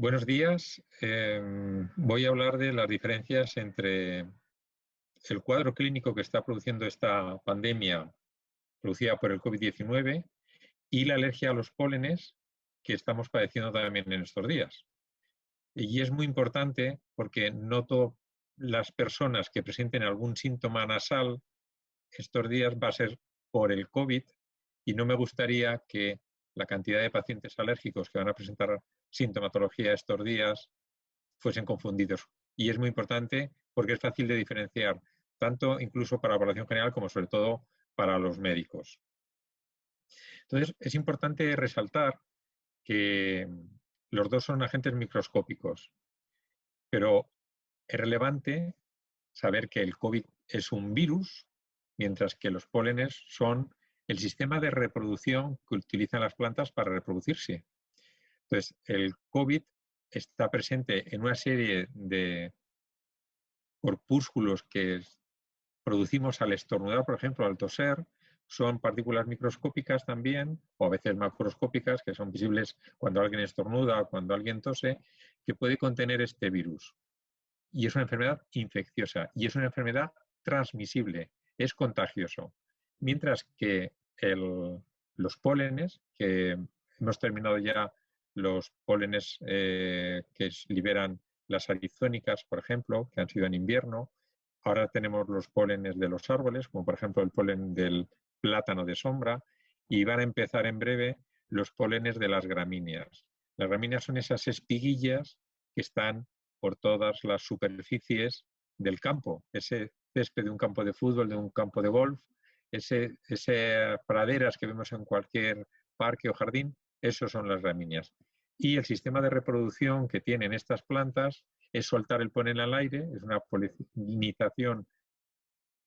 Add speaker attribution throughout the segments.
Speaker 1: Buenos días. Voy a hablar de las diferencias entre el cuadro clínico que está produciendo esta pandemia producida por el COVID-19 y la alergia a los pólenes que estamos padeciendo también en estos días. Y es muy importante porque noto las personas que presenten algún síntoma nasal estos días va a ser por el COVID y no me gustaría que la cantidad de pacientes alérgicos que van a presentar sintomatología estos días fuesen confundidos. Y es muy importante porque es fácil de diferenciar, tanto incluso para la población general como sobre todo para los médicos. Entonces, es importante resaltar que los dos son agentes microscópicos, pero es relevante saber que el COVID es un virus, mientras que los pólenes son el sistema de reproducción que utilizan las plantas para reproducirse. Entonces, el COVID está presente en una serie de corpúsculos que producimos al estornudar, por ejemplo, al toser. Son partículas microscópicas también, o a veces macroscópicas, que son visibles cuando alguien estornuda o cuando alguien tose, que puede contener este virus. Y es una enfermedad infecciosa y es una enfermedad transmisible, es contagioso. Mientras que los pólenes, que hemos terminado ya los pólenes que liberan las arizónicas, por ejemplo, que han sido en invierno, ahora tenemos los pólenes de los árboles, como por ejemplo el polen del plátano de sombra, y van a empezar en breve los pólenes de las gramíneas. Las gramíneas son esas espiguillas que están por todas las superficies del campo, ese césped de un campo de fútbol, de un campo de golf, esas praderas que vemos en cualquier parque o jardín, esos son las gramíneas. Y el sistema de reproducción que tienen estas plantas es soltar el polen al aire, es una polinización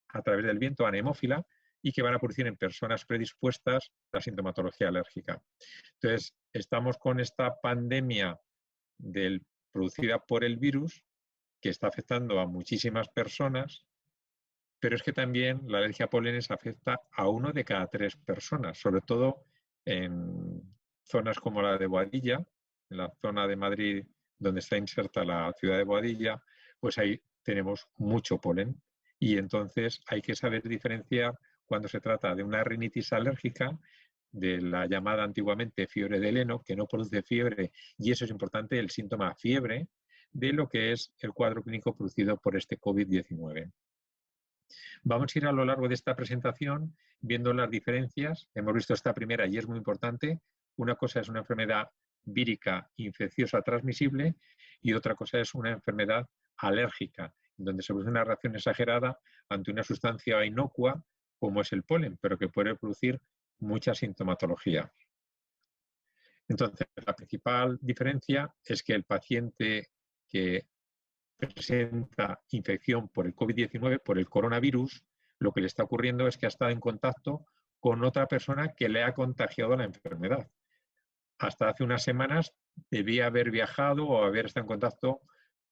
Speaker 1: a través del viento anemófila y que van a producir en personas predispuestas la sintomatología alérgica. Entonces, estamos con esta pandemia producida por el virus que está afectando a muchísimas personas, pero es que también la alergia a pólenes afecta a 1 de cada 3 personas, sobre todo en zonas como la de Boadilla, en la zona de Madrid donde está inserta la ciudad de Boadilla, pues ahí tenemos mucho polen y entonces hay que saber diferenciar cuando se trata de una rinitis alérgica, de la llamada antiguamente fiebre de heno, que no produce fiebre, y eso es importante, el síntoma fiebre, de lo que es el cuadro clínico producido por este COVID-19. Vamos a ir a lo largo de esta presentación viendo las diferencias. Hemos visto esta primera y es muy importante. Una cosa es una enfermedad vírica infecciosa transmisible y otra cosa es una enfermedad alérgica, donde se produce una reacción exagerada ante una sustancia inocua como es el polen, pero que puede producir mucha sintomatología. Entonces, la principal diferencia es que el paciente que presenta infección por el COVID-19, por el coronavirus, lo que le está ocurriendo es que ha estado en contacto con otra persona que le ha contagiado la enfermedad. Hasta hace unas semanas debía haber viajado o haber estado en contacto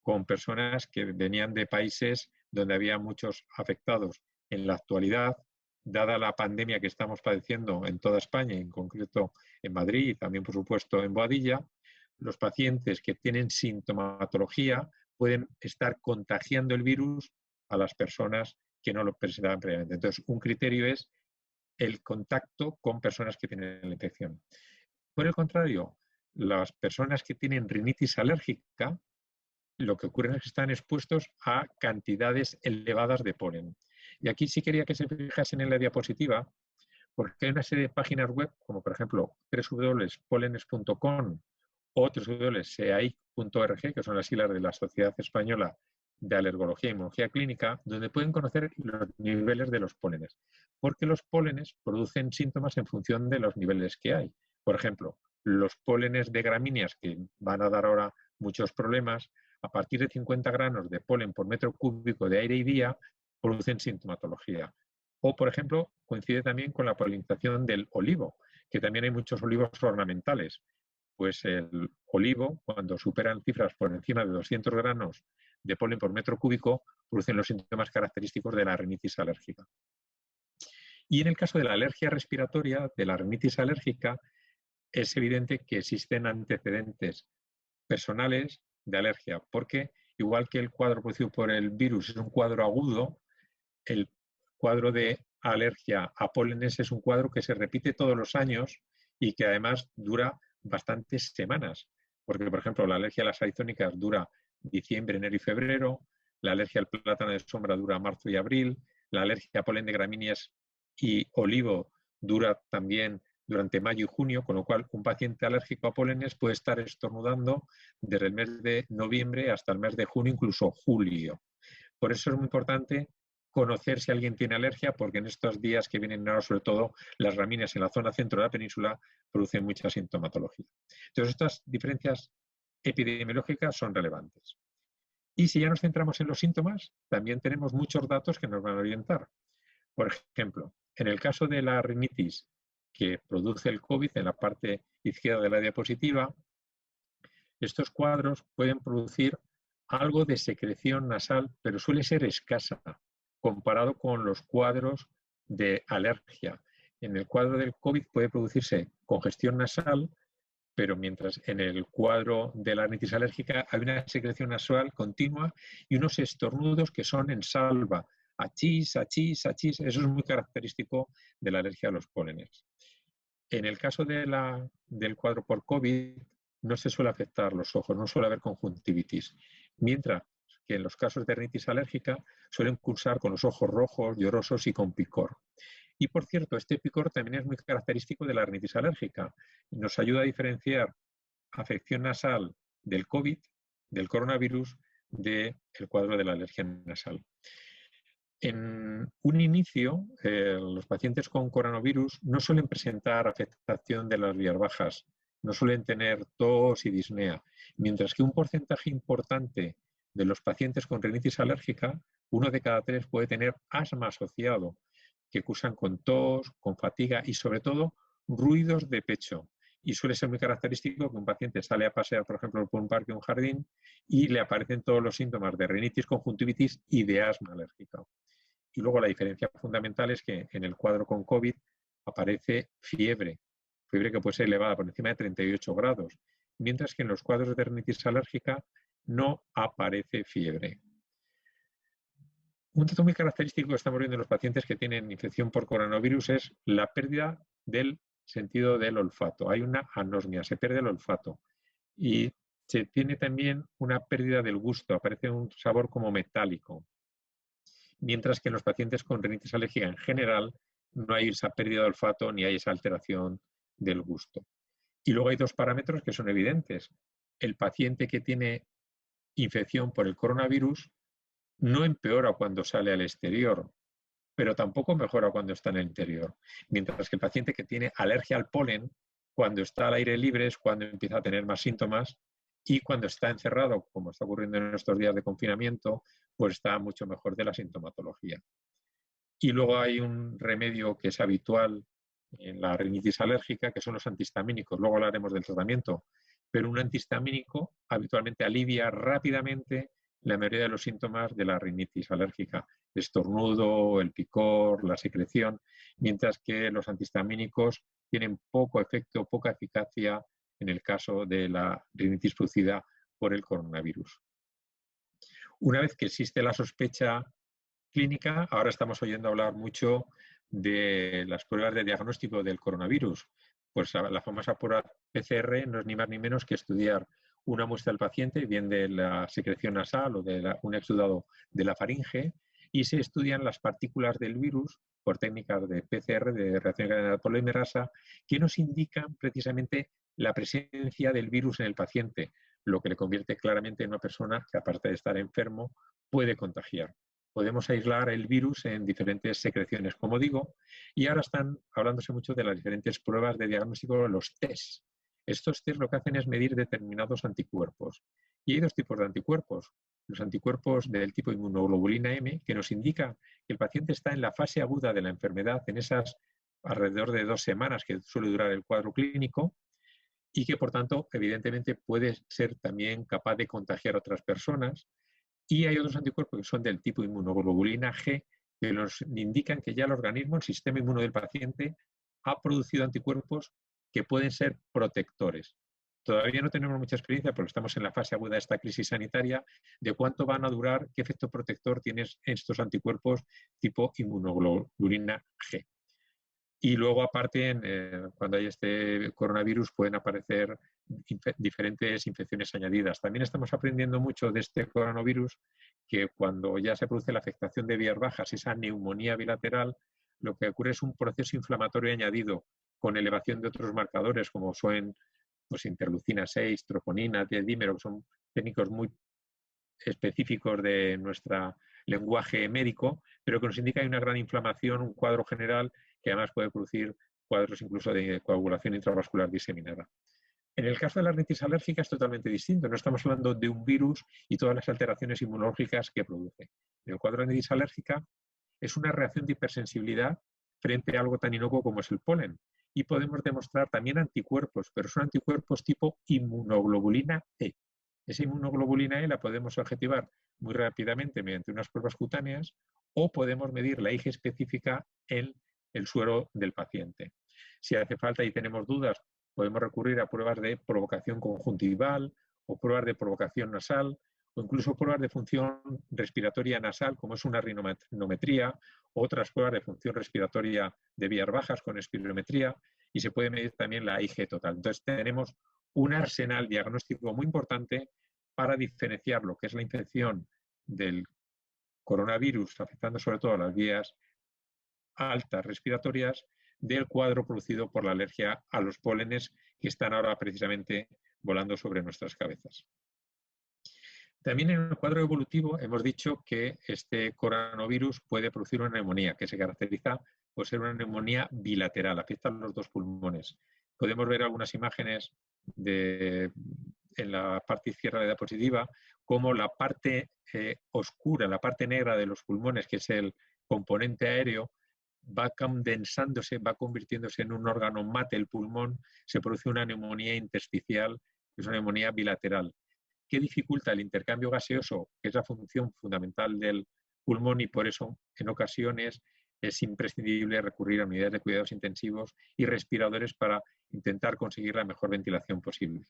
Speaker 1: con personas que venían de países donde había muchos afectados. En la actualidad, dada la pandemia que estamos padeciendo en toda España, en concreto en Madrid y también, por supuesto, en Boadilla, los pacientes que tienen sintomatología pueden estar contagiando el virus a las personas que no lo presentaban previamente. Entonces, un criterio es el contacto con personas que tienen la infección. Por el contrario, las personas que tienen rinitis alérgica, lo que ocurre es que están expuestos a cantidades elevadas de polen. Y aquí sí quería que se fijasen en la diapositiva, porque hay una serie de páginas web, como por ejemplo www.polenes.com o www.seaic.org, que son las siglas de la Sociedad Española de Alergología e Inmunología Clínica, donde pueden conocer los niveles de los pólenes, porque los pólenes producen síntomas en función de los niveles que hay. Por ejemplo, los pólenes de gramíneas, que van a dar ahora muchos problemas, a partir de 50 granos de polen por metro cúbico de aire y día, producen sintomatología. O, por ejemplo, coincide también con la polinización del olivo, que también hay muchos olivos ornamentales. Pues el olivo, cuando superan cifras por encima de 200 granos de polen por metro cúbico, producen los síntomas característicos de la rinitis alérgica. Y en el caso de la alergia respiratoria, de la rinitis alérgica, es evidente que existen antecedentes personales de alergia, porque igual que el cuadro producido por el virus es un cuadro agudo, el cuadro de alergia a pólenes es un cuadro que se repite todos los años y que además dura bastantes semanas, porque por ejemplo la alergia a las arizónicas dura diciembre, enero y febrero, la alergia al plátano de sombra dura marzo y abril, la alergia a polen de gramíneas y olivo dura también durante mayo y junio, con lo cual un paciente alérgico a pólenes puede estar estornudando desde el mes de noviembre hasta el mes de junio, incluso julio. Por eso es muy importante conocer si alguien tiene alergia, porque en estos días que vienen ahora, sobre todo las gramíneas en la zona centro de la península, producen mucha sintomatología. Entonces, estas diferencias epidemiológicas son relevantes. Y si ya nos centramos en los síntomas, también tenemos muchos datos que nos van a orientar. Por ejemplo, en el caso de la rinitis que produce el COVID, en la parte izquierda de la diapositiva, estos cuadros pueden producir algo de secreción nasal, pero suele ser escasa comparado con los cuadros de alergia. En el cuadro del COVID puede producirse congestión nasal, pero mientras en el cuadro de la rinitis alérgica hay una secreción nasal continua y unos estornudos que son en salva, achís, achís, achís. Eso es muy característico de la alergia a los pólenes. En el caso del cuadro por COVID no se suele afectar los ojos, no suele haber conjuntivitis, mientras que en los casos de rinitis alérgica suelen cursar con los ojos rojos, llorosos y con picor. Y por cierto, este picor también es muy característico de la rinitis alérgica. Nos ayuda a diferenciar afección nasal del COVID, del coronavirus, del cuadro de la alergia nasal. En un inicio, los pacientes con coronavirus no suelen presentar afectación de las vías bajas, no suelen tener tos y disnea, mientras que un porcentaje importante de los pacientes con rinitis alérgica, 1 de cada 3 puede tener asma asociado, que cursan con tos, con fatiga y sobre todo ruidos de pecho. Y suele ser muy característico que un paciente sale a pasear, por ejemplo, por un parque o un jardín y le aparecen todos los síntomas de rinitis, conjuntivitis y de asma alérgica. Y luego la diferencia fundamental es que en el cuadro con COVID aparece fiebre que puede ser elevada por encima de 38 grados, mientras que en los cuadros de rinitis alérgica no aparece fiebre. Un dato muy característico que estamos viendo en los pacientes que tienen infección por coronavirus es la pérdida del sentido del olfato. Hay una anosmia, se pierde el olfato. Y se tiene también una pérdida del gusto, aparece un sabor como metálico. Mientras que en los pacientes con rinitis alérgica en general no hay esa pérdida de olfato ni hay esa alteración del gusto. Y luego hay 2 parámetros que son evidentes. El paciente que tiene infección por el coronavirus no empeora cuando sale al exterior, pero tampoco mejora cuando está en el interior. Mientras que el paciente que tiene alergia al polen, cuando está al aire libre es cuando empieza a tener más síntomas y cuando está encerrado, como está ocurriendo en estos días de confinamiento, pues está mucho mejor de la sintomatología. Y luego hay un remedio que es habitual en la rinitis alérgica, que son los antihistamínicos. Luego hablaremos del tratamiento, pero un antihistamínico habitualmente alivia rápidamente la mayoría de los síntomas de la rinitis alérgica, el estornudo, el picor, la secreción, mientras que los antihistamínicos tienen poco efecto, poca eficacia en el caso de la rinitis producida por el coronavirus. Una vez que existe la sospecha clínica, ahora estamos oyendo hablar mucho de las pruebas de diagnóstico del coronavirus. Pues la famosa prueba PCR no es ni más ni menos que estudiar una muestra del paciente, bien de la secreción nasal o de un exudado de la faringe, y se estudian las partículas del virus por técnicas de PCR, de reacción en cadena de polimerasa, que nos indican precisamente la presencia del virus en el paciente, lo que le convierte claramente en una persona que, aparte de estar enfermo, puede contagiar. Podemos aislar el virus en diferentes secreciones, como digo, y ahora están hablándose mucho de las diferentes pruebas de diagnóstico, los test. Estos test lo que hacen es medir determinados anticuerpos. Y hay 2 tipos de anticuerpos. Los anticuerpos del tipo inmunoglobulina M, que nos indica que el paciente está en la fase aguda de la enfermedad, en esas alrededor de 2 semanas que suele durar el cuadro clínico, y que, por tanto, evidentemente puede ser también capaz de contagiar a otras personas. Y hay otros anticuerpos que son del tipo inmunoglobulina G, que nos indican que ya el organismo, el sistema inmuno del paciente, ha producido anticuerpos que pueden ser protectores. Todavía no tenemos mucha experiencia, porque estamos en la fase aguda de esta crisis sanitaria, de cuánto van a durar, qué efecto protector tienen estos anticuerpos tipo inmunoglobulina G. Y luego, aparte, cuando hay este coronavirus, pueden aparecer diferentes infecciones añadidas. También estamos aprendiendo mucho de este coronavirus, que cuando ya se produce la afectación de vías bajas, esa neumonía bilateral, lo que ocurre es un proceso inflamatorio añadido con elevación de otros marcadores, como son pues, interleucina 6, troponina, dímero, que son técnicos muy específicos de nuestro lenguaje médico, pero que nos indica que hay una gran inflamación, un cuadro general que además puede producir cuadros incluso de coagulación intravascular diseminada. En el caso de la rinitis alérgica es totalmente distinto. No estamos hablando de un virus y todas las alteraciones inmunológicas que produce. En el cuadro de rinitis alérgica es una reacción de hipersensibilidad frente a algo tan inocuo como es el polen. Y podemos demostrar también anticuerpos, pero son anticuerpos tipo inmunoglobulina E. Esa inmunoglobulina E la podemos objetivar muy rápidamente mediante unas pruebas cutáneas o podemos medir la IgE específica en el suero del paciente. Si hace falta y tenemos dudas, podemos recurrir a pruebas de provocación conjuntival o pruebas de provocación nasal o incluso pruebas de función respiratoria nasal, como es una rinometría, otras pruebas de función respiratoria de vías bajas con espirometría, y se puede medir también la IgE total. Entonces tenemos un arsenal diagnóstico muy importante para diferenciar lo que es la infección del coronavirus, afectando sobre todo a las vías altas respiratorias, del cuadro producido por la alergia a los pólenes que están ahora precisamente volando sobre nuestras cabezas. También en el cuadro evolutivo hemos dicho que este coronavirus puede producir una neumonía que se caracteriza por ser una neumonía bilateral, afecta a los dos pulmones. Podemos ver algunas imágenes en la parte izquierda de la diapositiva, como la parte oscura, la parte negra de los pulmones, que es el componente aéreo, va condensándose, va convirtiéndose en un órgano mate el pulmón, se produce una neumonía intersticial, que es una neumonía bilateral, que dificulta el intercambio gaseoso, que es la función fundamental del pulmón, y por eso en ocasiones es imprescindible recurrir a unidades de cuidados intensivos y respiradores para intentar conseguir la mejor ventilación posible.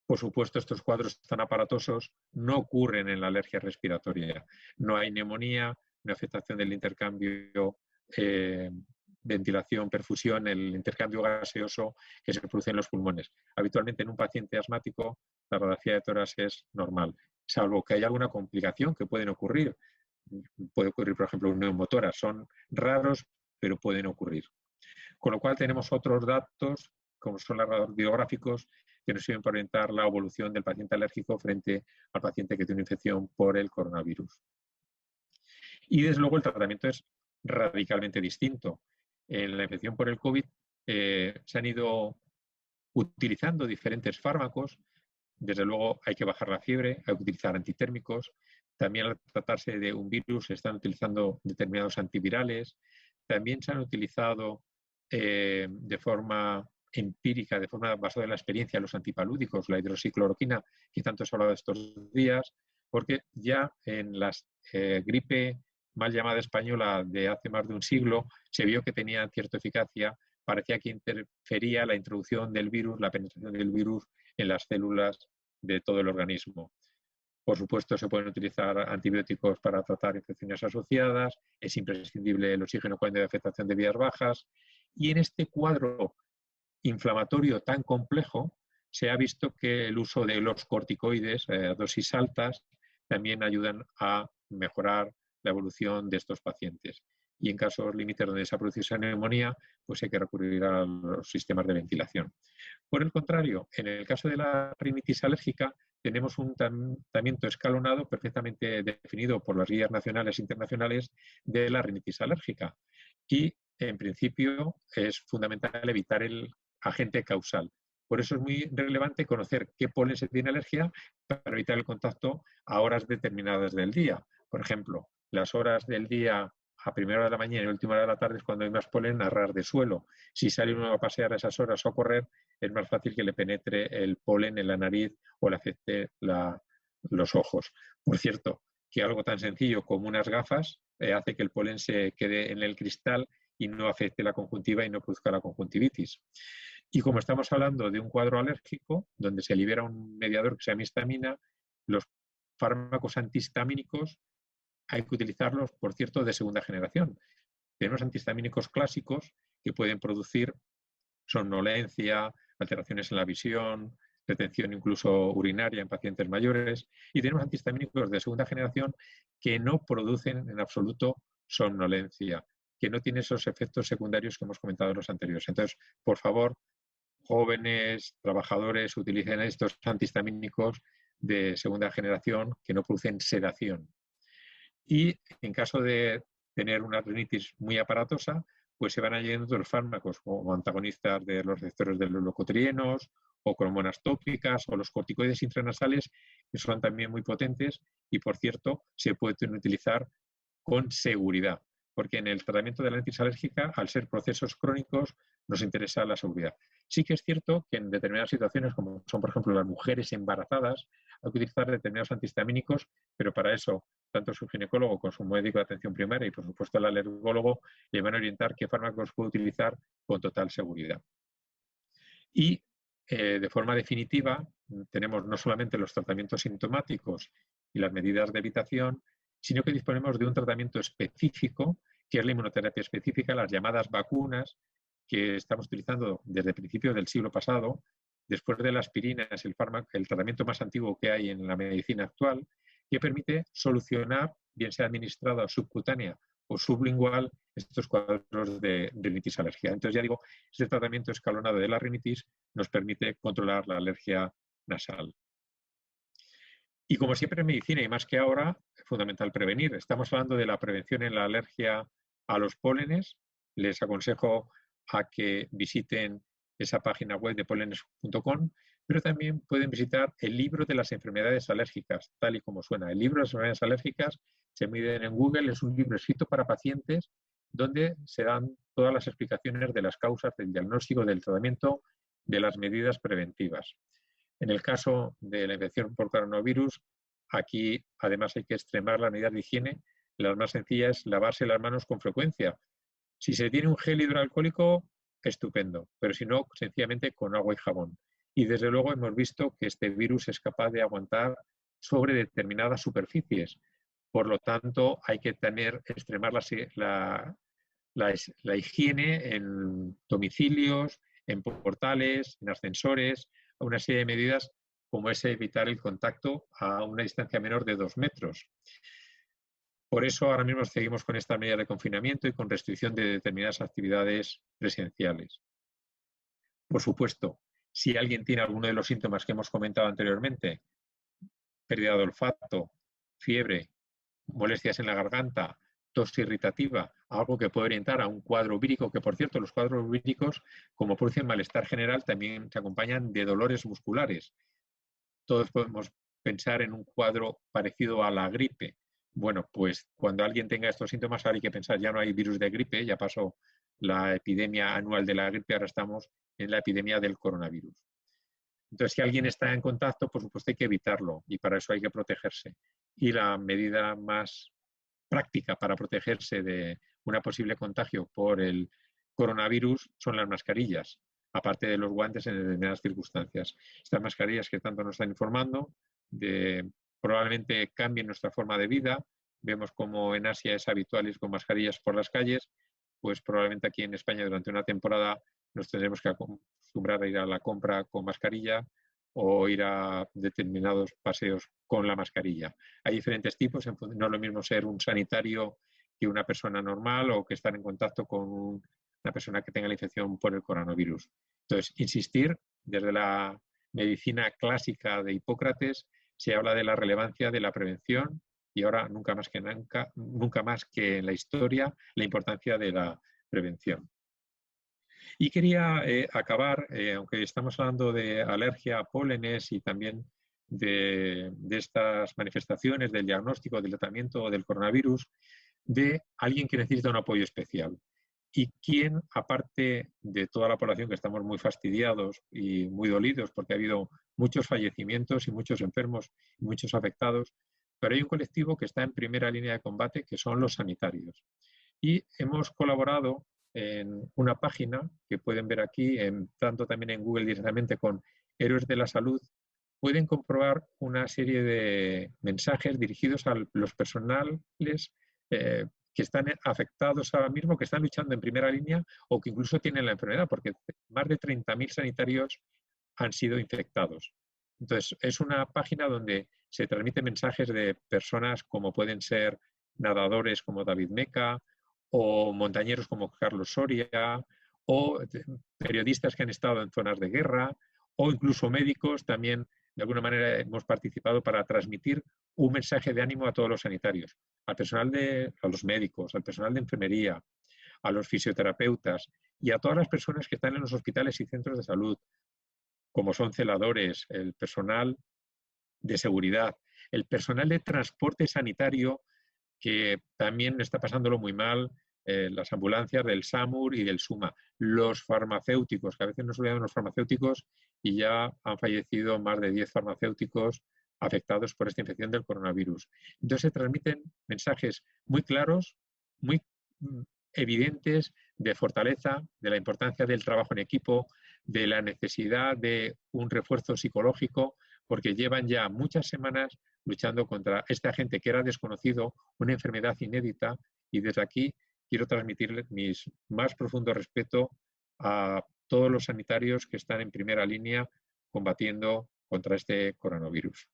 Speaker 1: Por supuesto, estos cuadros tan aparatosos no ocurren en la alergia respiratoria. No hay neumonía, no hay afectación del intercambio ventilación, perfusión, el intercambio gaseoso que se produce en los pulmones. Habitualmente en un paciente asmático la radiografía de tórax es normal, salvo que haya alguna complicación que pueden ocurrir. Puede ocurrir, por ejemplo, un neumotórax. Son raros, pero pueden ocurrir. Con lo cual tenemos otros datos, como son los radiográficos, que nos sirven para orientar la evolución del paciente alérgico frente al paciente que tiene una infección por el coronavirus. Y desde luego el tratamiento es radicalmente distinto. En la infección por el COVID se han ido utilizando diferentes fármacos. Desde luego hay que bajar la fiebre, hay que utilizar antitérmicos. También al tratarse de un virus se están utilizando determinados antivirales. También se han utilizado de forma empírica, de forma basada en la experiencia, los antipalúdicos, la hidroxicloroquina, que tanto se ha hablado estos días, porque ya en la gripe mal llamada española de hace más de un siglo se vio que tenía cierta eficacia, parecía que interfería la introducción del virus, la penetración del virus en las células de todo el organismo. Por supuesto, se pueden utilizar antibióticos para tratar infecciones asociadas, es imprescindible el oxígeno cuando hay afectación de vías bajas, y en este cuadro inflamatorio tan complejo se ha visto que el uso de los corticoides a dosis altas también ayudan a mejorar la evolución de estos pacientes. Y en casos límites donde se ha producido esa neumonía, pues hay que recurrir a los sistemas de ventilación. Por el contrario, en el caso de la rinitis alérgica, tenemos un tratamiento escalonado perfectamente definido por las guías nacionales e internacionales de la rinitis alérgica. Y, en principio, es fundamental evitar el agente causal. Por eso es muy relevante conocer qué polen se tiene alergia para evitar el contacto a horas determinadas del día. Por ejemplo, las horas del día a primera hora de la mañana y última hora de la tarde es cuando hay más polen a ras de suelo. Si sale uno a pasear a esas horas o a correr, es más fácil que le penetre el polen en la nariz o le afecte los ojos. Por cierto, que algo tan sencillo como unas gafas hace que el polen se quede en el cristal y no afecte la conjuntiva y no produzca la conjuntivitis. Y como estamos hablando de un cuadro alérgico, donde se libera un mediador que se llama histamina, los fármacos antihistamínicos hay que utilizarlos, por cierto, de segunda generación. Tenemos antihistamínicos clásicos que pueden producir somnolencia, alteraciones en la visión, retención incluso urinaria en pacientes mayores, y tenemos antihistamínicos de segunda generación que no producen en absoluto somnolencia, que no tienen esos efectos secundarios que hemos comentado en los anteriores. Entonces, por favor, jóvenes, trabajadores, utilicen estos antihistamínicos de segunda generación que no producen sedación. Y en caso de tener una rinitis muy aparatosa, pues se van añadiendo otros fármacos como antagonistas de los receptores de los leucotrienos o con hormonas tópicas o los corticoides intranasales, que son también muy potentes y, por cierto, se pueden utilizar con seguridad, porque en el tratamiento de la rinitis alérgica, al ser procesos crónicos, nos interesa la seguridad. Sí que es cierto que en determinadas situaciones, como son, por ejemplo, las mujeres embarazadas, hay que utilizar determinados antihistamínicos, pero para eso, tanto su ginecólogo como su médico de atención primaria y, por supuesto, el alergólogo le van a orientar qué fármacos puede utilizar con total seguridad. Y, de forma definitiva, tenemos no solamente los tratamientos sintomáticos y las medidas de evitación, sino que disponemos de un tratamiento específico, que es la inmunoterapia específica, las llamadas vacunas, que estamos utilizando desde principios del siglo pasado. Después de la aspirina es el tratamiento más antiguo que hay en la medicina actual, que permite solucionar, bien sea administrada subcutánea o sublingual, estos cuadros de rinitis alérgica. Entonces, ya digo, este tratamiento escalonado de la rinitis nos permite controlar la alergia nasal. Y como siempre en medicina, y más que ahora, es fundamental prevenir. Estamos hablando de la prevención en la alergia a los pólenes. Les aconsejo a que visiten esa página web de polenes.com, pero también pueden visitar el libro de las enfermedades alérgicas, tal y como suena. El libro de las enfermedades alérgicas se miden en Google, es un libro escrito para pacientes donde se dan todas las explicaciones de las causas, del diagnóstico, del tratamiento, de las medidas preventivas. En el caso de la infección por coronavirus, aquí además hay que extremar las medidas de higiene. La más sencilla es lavarse las manos con frecuencia. Si se tiene un gel hidroalcohólico, estupendo, pero si no, sencillamente con agua y jabón. Y desde luego hemos visto que este virus es capaz de aguantar sobre determinadas superficies. Por lo tanto, hay que extremar la higiene en domicilios, en portales, en ascensores, una serie de medidas como es evitar el contacto a una distancia menor de 2 metros. Por eso ahora mismo seguimos con esta medida de confinamiento y con restricción de determinadas actividades presenciales. Por supuesto, si alguien tiene alguno de los síntomas que hemos comentado anteriormente, pérdida de olfato, fiebre, molestias en la garganta, tos irritativa, algo que puede orientar a un cuadro vírico, que por cierto los cuadros víricos, como producen malestar general, también se acompañan de dolores musculares. Todos podemos pensar en un cuadro parecido a la gripe. Bueno, pues cuando alguien tenga estos síntomas, ahora hay que pensar, ya no hay virus de gripe, ya pasó la epidemia anual de la gripe, ahora estamos en la epidemia del coronavirus. Entonces, si alguien está en contacto, por supuesto hay que evitarlo y para eso hay que protegerse. Y la medida más práctica para protegerse de un posible contagio por el coronavirus son las mascarillas, aparte de los guantes en determinadas circunstancias. Estas mascarillas que tanto nos están informando probablemente cambien nuestra forma de vida. Vemos como en Asia es habitual ir con mascarillas por las calles, pues probablemente aquí en España durante una temporada nos tendremos que acostumbrar a ir a la compra con mascarilla o ir a determinados paseos con la mascarilla. Hay diferentes tipos, no es lo mismo ser un sanitario que una persona normal o que estar en contacto con una persona que tenga la infección por el coronavirus. Entonces, insistir, desde la medicina clásica de Hipócrates se habla de la relevancia de la prevención y ahora nunca más que en la historia, la importancia de la prevención. Y quería acabar, aunque estamos hablando de alergia a pólenes y también de estas manifestaciones del diagnóstico, del tratamiento del coronavirus, de alguien que necesita un apoyo especial. Y quien, aparte de toda la población que estamos muy fastidiados y muy dolidos porque ha habido muchos fallecimientos y muchos enfermos y muchos afectados, pero hay un colectivo que está en primera línea de combate que son los sanitarios. Y hemos colaborado en una página que pueden ver aquí, tanto también en Google directamente con Héroes de la Salud, pueden comprobar una serie de mensajes dirigidos a los personales que están afectados ahora mismo, que están luchando en primera línea o que incluso tienen la enfermedad, porque más de 30.000 sanitarios han sido infectados. Entonces, es una página donde se transmiten mensajes de personas como pueden ser nadadores como David Meca, o montañeros como Carlos Soria, o periodistas que han estado en zonas de guerra, o incluso médicos. También, de alguna manera, hemos participado para transmitir un mensaje de ánimo a todos los sanitarios, a los médicos, al personal de enfermería, a los fisioterapeutas y a todas las personas que están en los hospitales y centros de salud, como son celadores, el personal de seguridad, el personal de transporte sanitario, que también está pasándolo muy mal, las ambulancias del SAMUR y del SUMA, los farmacéuticos, que a veces nos olvidamos los farmacéuticos y ya han fallecido más de 10 farmacéuticos afectados por esta infección del coronavirus. Entonces se transmiten mensajes muy claros, muy evidentes de fortaleza, de la importancia del trabajo en equipo, de la necesidad de un refuerzo psicológico, porque llevan ya muchas semanas luchando contra este agente que era desconocido, una enfermedad inédita, y desde aquí quiero transmitirles mi más profundo respeto a todos los sanitarios que están en primera línea combatiendo contra este coronavirus.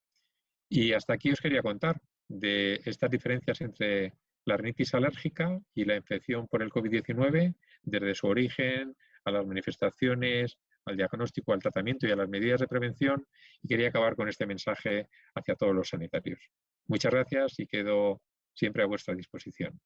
Speaker 1: Y hasta aquí os quería contar de estas diferencias entre la rinitis alérgica y la infección por el COVID-19, desde su origen a las manifestaciones, al diagnóstico, al tratamiento y a las medidas de prevención, y quería acabar con este mensaje hacia todos los sanitarios. Muchas gracias y quedo siempre a vuestra disposición.